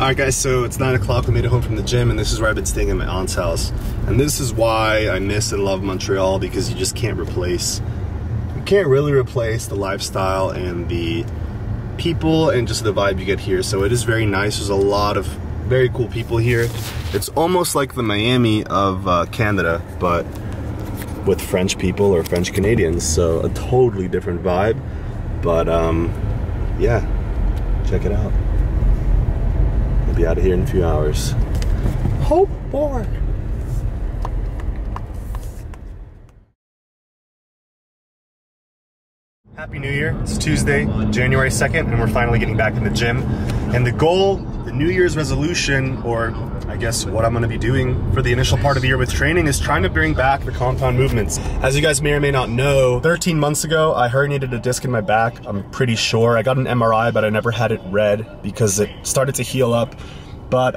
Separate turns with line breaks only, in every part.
Alright guys, so it's 9 o'clock, we made it home from the gym, and this is where I've been staying at my aunt's house. And this is why I miss and love Montreal, because you just can't really replace the lifestyle and the people and just the vibe you get here. So it is very nice. There's a lot of very cool people here. It's almost like the Miami of Canada, but with French people or French Canadians, so a totally different vibe. But yeah, check it out. I'll be out of here in a few hours. Hope for. Happy New Year. It's Tuesday, January 2nd, and we're finally getting back in the gym. And the goal, the New Year's resolution, or I guess what I'm going to be doing for the initial part of the year with training, is trying to bring back the compound movements. As you guys may or may not know, 13 months ago, I herniated a disc in my back. I'm pretty sure. I got an MRI, but I never had it read because it started to heal up. But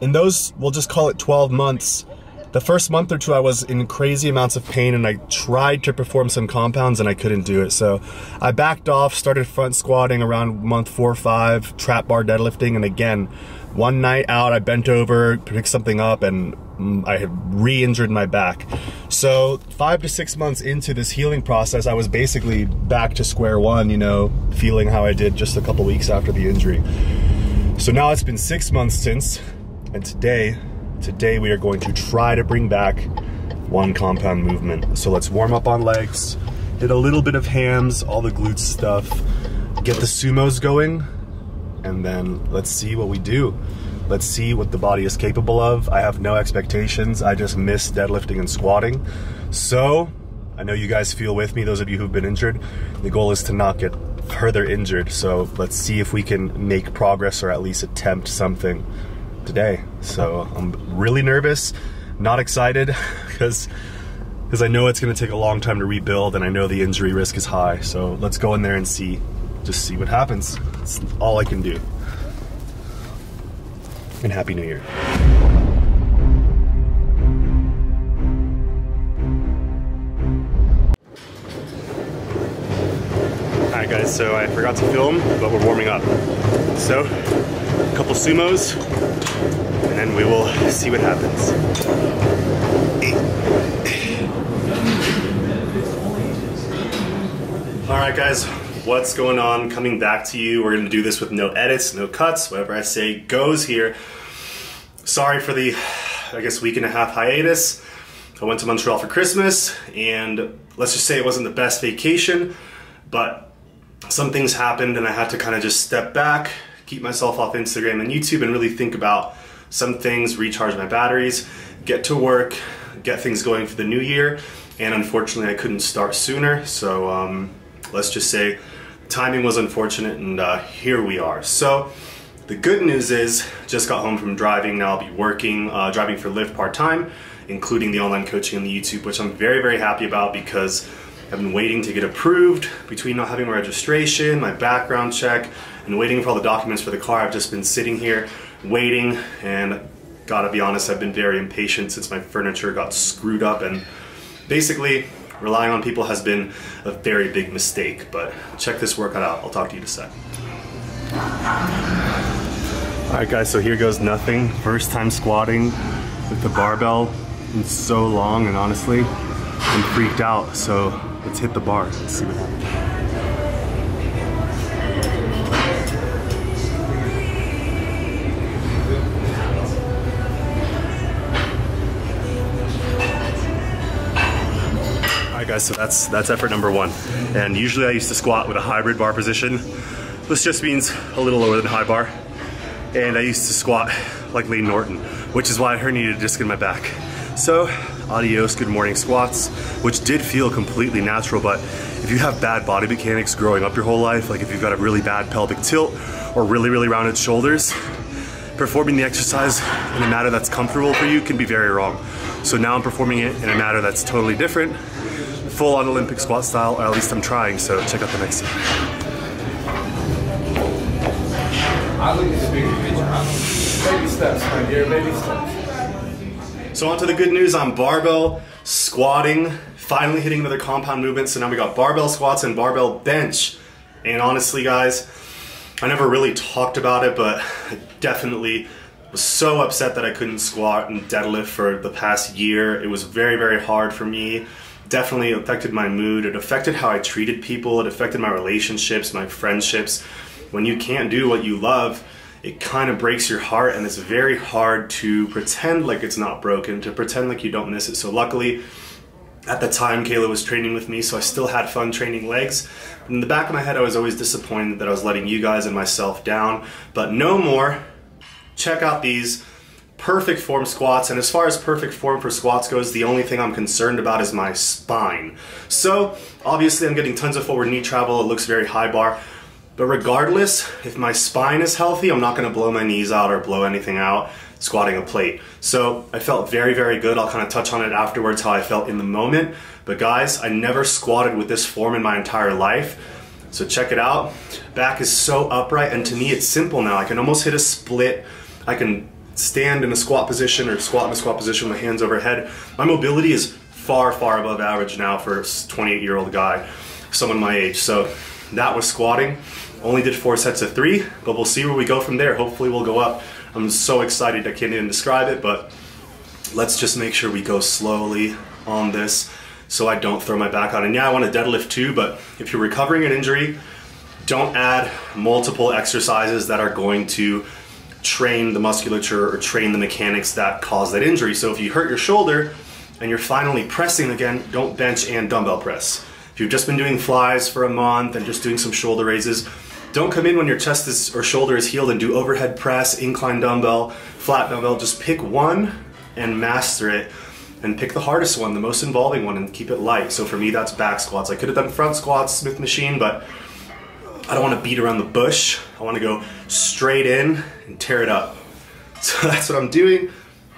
in those, we'll just call it 12 months, the first month or two I was in crazy amounts of pain, and I tried to perform some compounds and I couldn't do it. So I backed off, started front squatting around month 4 or 5, trap bar deadlifting, and again, one night out I bent over, picked something up, and I had re-injured my back. So 5 to 6 months into this healing process, I was basically back to square one, you know, feeling how I did just a couple weeks after the injury. So now it's been 6 months since, and today we are going to try to bring back one compound movement. So let's warm up on legs, hit a little bit of hams, all the glute stuff, get the sumos going, and then let's see what we do. Let's see what the body is capable of. I have no expectations. I just miss deadlifting and squatting. So I know you guys feel with me, those of you who've been injured. The goal is to not get further injured. So let's see if we can make progress or at least attempt something today. So I'm really nervous, not excited, because I know it's going to take a long time to rebuild, and I know the injury risk is high. So let's go in there and just see what happens. It's all I can do. And Happy New Year. Alright guys, so I forgot to film, but we're warming up. So, a couple sumos, and then we will see what happens. Alright guys, what's going on? Coming back to you. We're gonna do this with no edits, no cuts, whatever I say goes here. Sorry for the, I guess, week and a half hiatus. I went to Montreal for Christmas, and let's just say it wasn't the best vacation, but some things happened and I had to kind of just step back, keep myself off Instagram and YouTube, and really think about some things, recharge my batteries, get to work, get things going for the new year. And unfortunately I couldn't start sooner, so let's just say timing was unfortunate, and here we are. So the good news is, just got home from driving. Now I'll be working, driving for Lyft part-time, including the online coaching on the YouTube, which I'm very, very happy about, because I've been waiting to get approved. Between not having my registration, my background check, and waiting for all the documents for the car, I've just been sitting here waiting, and gotta be honest, I've been very impatient since my furniture got screwed up, and basically relying on people has been a very big mistake. But check this workout out. I'll talk to you in a sec. Alright guys, so here goes nothing. First time squatting with the barbell in so long, and honestly, I'm freaked out. So let's hit the bar. Let's see what happens. Alright guys, so that's effort number 1. And usually I used to squat with a hybrid bar position. This just means a little lower than high bar. And I used to squat like Layne Norton, which is why I herniated a disc in my back. So, adios, good morning squats, which did feel completely natural. But if you have bad body mechanics growing up your whole life, like if you've got a really bad pelvic tilt or really, really rounded shoulders, performing the exercise in a manner that's comfortable for you can be very wrong. So now I'm performing it in a manner that's totally different, full on Olympic squat style, or at least I'm trying. So check out the next scene. I look at the bigger picture. Baby steps, my dear, baby steps. So on to the good news. I'm barbell squatting, finally hitting another compound movement. So now we got barbell squats and barbell bench. And honestly guys, I never really talked about it, but I definitely was so upset that I couldn't squat and deadlift for the past year. It was very, very hard for me. Definitely affected my mood. It affected how I treated people. It affected my relationships, my friendships. When you can't do what you love, it kind of breaks your heart, and it's very hard to pretend like it's not broken, to pretend like you don't miss it. So luckily, at the time, Kayla was training with me, so I still had fun training legs. But in the back of my head, I was always disappointed that I was letting you guys and myself down. But no more. Check out these perfect form squats, and as far as perfect form for squats goes, the only thing I'm concerned about is my spine. So obviously I'm getting tons of forward knee travel. It looks very high bar, but regardless, if my spine is healthy, I'm not going to blow my knees out or blow anything out squatting a plate. So I felt very, very good. I'll kind of touch on it afterwards, how I felt in the moment. But guys, I never squatted with this form in my entire life. So check it out. Back is so upright, and to me it's simple now. I can almost hit a split. I can stand in a squat position or squat in a squat position with my hands overhead. My mobility is far, far above average now for a 28-year-old guy, someone my age. So that was squatting. Only did 4 sets of 3, but we'll see where we go from there. Hopefully we'll go up. I'm so excited I can't even describe it, but let's just make sure we go slowly on this so I don't throw my back out. And yeah, I want to deadlift too, but if you're recovering an injury, don't add multiple exercises that are going to train the musculature or train the mechanics that cause that injury. So if you hurt your shoulder and you're finally pressing again, don't bench and dumbbell press. If you've just been doing flies for a month and just doing some shoulder raises, don't come in when your chest is or shoulder is healed and do overhead press, incline dumbbell, flat dumbbell. Just pick one and master it, and pick the hardest one, the most involving one, and keep it light. So for me, that's back squats. I could have done front squats, Smith machine, but I don't want to beat around the bush. I want to go straight in and tear it up. So that's what I'm doing.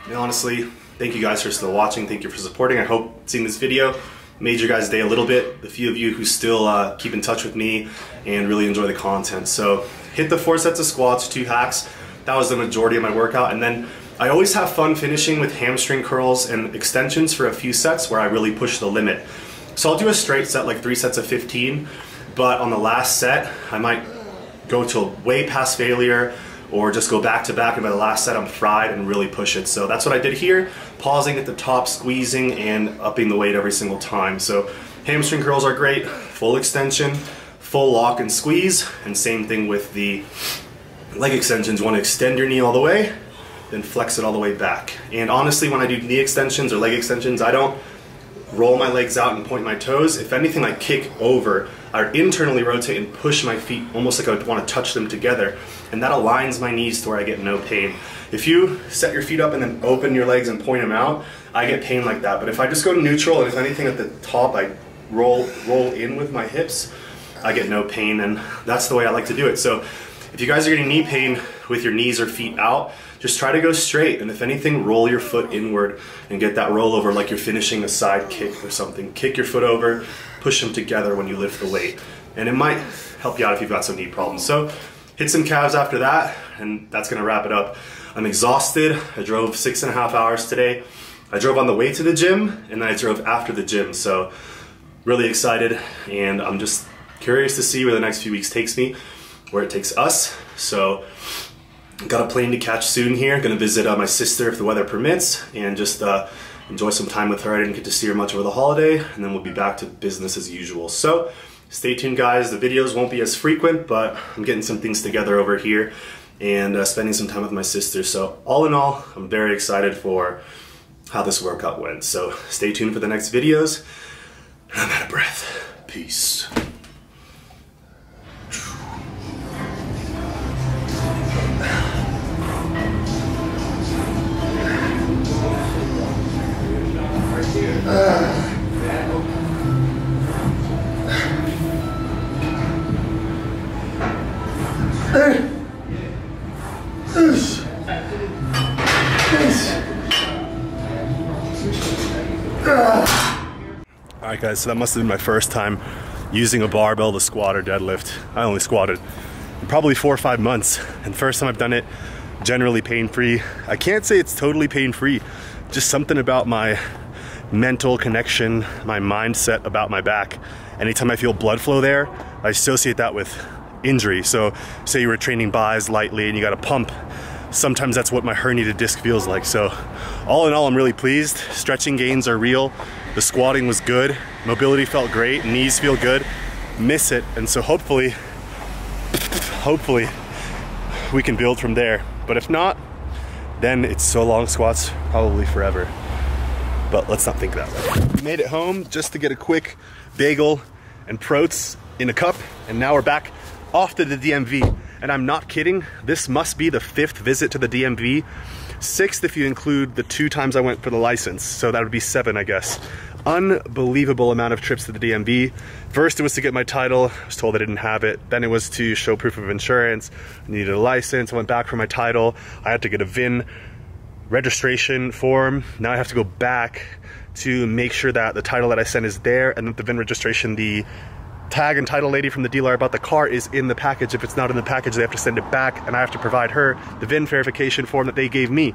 And honestly, thank you guys for still watching. Thank you for supporting. I hope seeing this video made your guys' day a little bit. The few of you who still keep in touch with me and really enjoy the content. So hit the 4 sets of squats, 2 hacks. That was the majority of my workout. And then I always have fun finishing with hamstring curls and extensions for a few sets where I really push the limit. So I'll do a straight set, like 3 sets of 15. But on the last set, I might go till way past failure or just go back to back, and by the last set I'm fried and really push it. So that's what I did here, pausing at the top, squeezing and upping the weight every single time. So hamstring curls are great, full extension, full lock and squeeze, and same thing with the leg extensions. You want to extend your knee all the way, then flex it all the way back. And honestly, when I do knee extensions or leg extensions, I don't roll my legs out and point my toes. If anything, I kick over. I internally rotate and push my feet almost like I would want to touch them together, and that aligns my knees to where I get no pain. If you set your feet up and then open your legs and point them out, I get pain like that. But if I just go neutral, and if anything at the top I roll in with my hips, I get no pain, and that's the way I like to do it. So if you guys are getting knee pain with your knees or feet out, just try to go straight, and if anything, roll your foot inward and get that rollover like you're finishing a side kick or something. Kick your foot over, push them together when you lift the weight, and it might help you out if you've got some knee problems. So hit some calves after that, and that's gonna wrap it up. I'm exhausted. I drove 6.5 hours today. I drove on the way to the gym, and then I drove after the gym, so really excited, and I'm just curious to see where the next few weeks takes me, where it takes us. So got a plane to catch soon here. Gonna visit my sister if the weather permits, and just enjoy some time with her. I didn't get to see her much over the holiday, and then we'll be back to business as usual. So stay tuned, guys. The videos won't be as frequent, but I'm getting some things together over here and spending some time with my sister. So all in all, I'm very excited for how this workout went. So stay tuned for the next videos. I'm out of breath. Peace. Alright guys, so that must have been my first time using a barbell to squat or deadlift. I only squatted in probably 4 or 5 months, and first time I've done it generally pain-free. I can't say it's totally pain-free, just something about my mental connection, my mindset about my back. Anytime I feel blood flow there, I associate that with injury. So say you were training bis lightly and you got to pump. Sometimes that's what my herniated disc feels like. So all in all, I'm really pleased. Stretching gains are real. The squatting was good. Mobility felt great. Knees feel good. Miss it. And so hopefully we can build from there. But if not, then it's so long squats, probably forever. But let's not think that way. We made it home just to get a quick bagel and protes in a cup. And now we're back off to the DMV. And I'm not kidding, this must be the 5th visit to the DMV. 6th if you include the 2 times I went for the license. So that would be 7, I guess. Unbelievable amount of trips to the DMV. First it was to get my title. I was told I didn't have it. Then it was to show proof of insurance. I needed a license. I went back for my title. I had to get a VIN registration form. Now I have to go back to make sure that the title that I sent is there, and that the VIN registration, the tag and title lady from the dealer about the car is in the package. If it's not in the package, they have to send it back, and I have to provide her the VIN verification form that they gave me.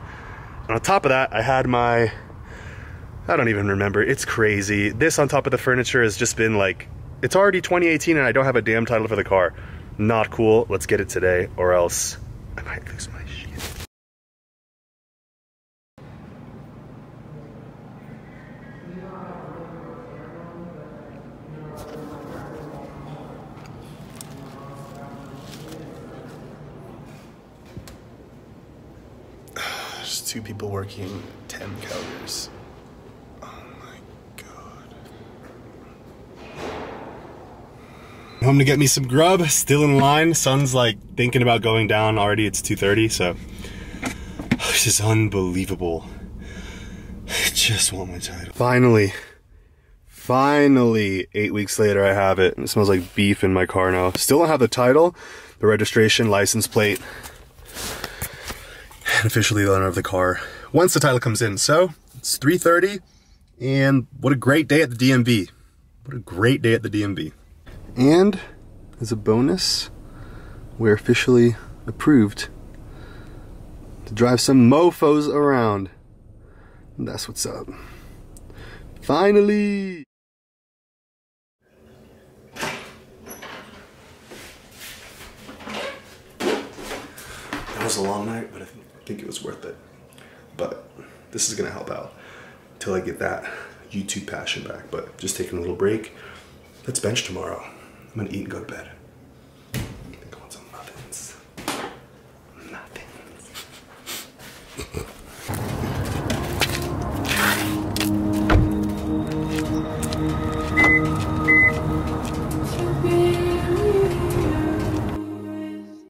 And on top of that, I had my, I don't even remember, it's crazy. This on top of the furniture has just been like, it's already 2018 and I don't have a damn title for the car. Not cool. Let's get it today or else I might lose my shit. There's 2 people working 10 calories. Oh my god. Home to get me some grub, still in line. Sun's like thinking about going down already. It's 2:30, so this is unbelievable. I just want my title. Finally, 8 weeks later, I have it. It smells like beef in my car now. Still don't have the title, the registration, license plate, and officially the owner of the car once the title comes in. So it's 3:30, and what a great day at the DMV. What a great day at the DMV. And as a bonus, we're officially approved to drive some mofos around. And that's what's up. Finally! That was a long night, but I think it was worth it. But this is gonna help out until I get that YouTube passion back. But just taking a little break. Let's bench tomorrow. I'm gonna eat and go to bed.